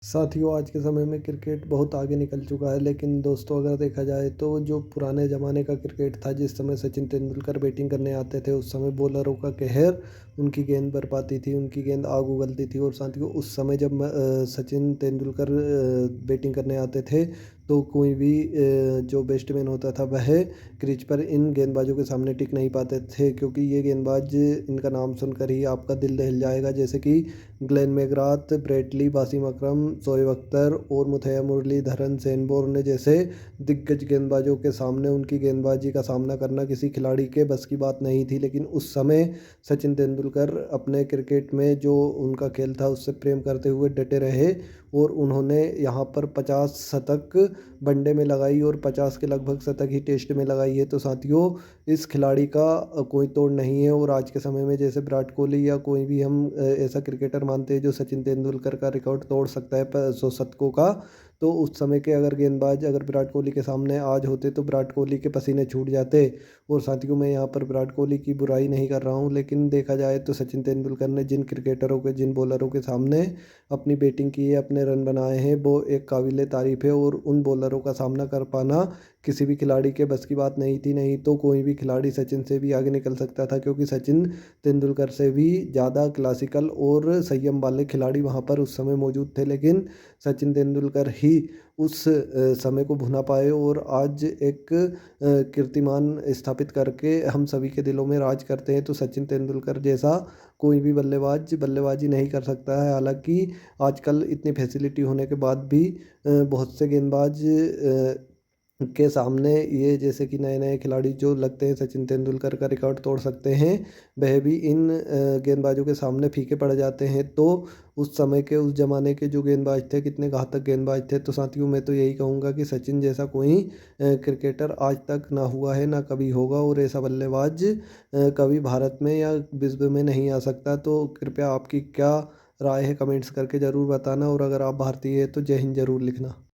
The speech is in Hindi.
साथियों, आज के समय में क्रिकेट बहुत आगे निकल चुका है। लेकिन दोस्तों, अगर देखा जाए तो जो पुराने ज़माने का क्रिकेट था, जिस समय सचिन तेंदुलकर बैटिंग करने आते थे, उस समय बॉलरों का कहर उनकी गेंद पर पाती थी, उनकी गेंद आग उगलती थी। और साथियों, उस समय जब सचिन तेंदुलकर बैटिंग करने आते थे, तो कोई भी जो बैट्समैन होता था, वह क्रीज पर इन गेंदबाजों के सामने टिक नहीं पाते थे, क्योंकि ये गेंदबाज, इनका नाम सुनकर ही आपका दिल दहल जाएगा। जैसे कि Glenn McGrath, Brett Lee, Wasim Akram, Shoaib Akhtar और मुथैया मुरलीधरन, शेन वॉर्न जैसे दिग्गज गेंदबाजों के सामने उनकी गेंदबाजी का सामना करना किसी खिलाड़ी के बस की बात नहीं थी। लेकिन उस समय सचिन तेंदुलकर अपने क्रिकेट में जो उनका खेल था, उससे प्रेम करते हुए डटे रहे। और उन्होंने यहाँ पर 50 शतक वनडे में लगाई और 50 के लगभग शतक ही टेस्ट में लगाई है। तो साथियों, इस खिलाड़ी का कोई तोड़ नहीं है। और आज के समय में जैसे विराट कोहली या कोई भी हम ऐसा क्रिकेटर मानते हैं जो सचिन तेंदुलकर का रिकॉर्ड तोड़ सकता है 100 शतकों का, तो उस समय के अगर गेंदबाज अगर विराट कोहली के सामने आज होते, तो विराट कोहली के पसीने छूट जाते। और साथियों, मैं यहाँ पर विराट कोहली की बुराई नहीं कर रहा हूँ, लेकिन देखा जाए तो सचिन तेंदुलकर ने जिन क्रिकेटरों के, जिन बॉलरों के सामने अपनी बैटिंग की है, अपने रन बनाए हैं, वो एक काबिले तारीफ़ है। और उन बॉलरों का सामना कर पाना किसी भी खिलाड़ी के बस की बात नहीं थी। नहीं तो कोई भी खिलाड़ी सचिन से भी आगे निकल सकता था, क्योंकि सचिन तेंदुलकर से भी ज़्यादा क्लासिकल और संयम वाले खिलाड़ी वहाँ पर उस समय मौजूद थे। लेकिन सचिन तेंदुलकर ही उस समय को भुना पाए और आज एक कीर्तिमान स्थापित करके हम सभी के दिलों में राज करते हैं। तो सचिन तेंदुलकर जैसा कोई भी बल्लेबाज बल्लेबाजी नहीं कर सकता है। हालांकि आजकल इतनी फैसिलिटी होने के बाद भी बहुत से गेंदबाज के सामने, ये जैसे कि नए नए खिलाड़ी जो लगते हैं सचिन तेंदुलकर का रिकॉर्ड तोड़ सकते हैं, वह भी इन गेंदबाजों के सामने फीके पड़ जाते हैं। तो उस समय के, उस जमाने के जो गेंदबाज थे, कितने घातक गेंदबाज थे। तो साथियों, मैं तो यही कहूँगा कि सचिन जैसा कोई क्रिकेटर आज तक ना हुआ है, ना कभी होगा। और ऐसा बल्लेबाज कभी भारत में या विश्व में नहीं आ सकता। तो कृपया आपकी क्या राय है, कमेंट्स करके ज़रूर बताना। और अगर आप भारतीय है तो जय हिंद ज़रूर लिखना।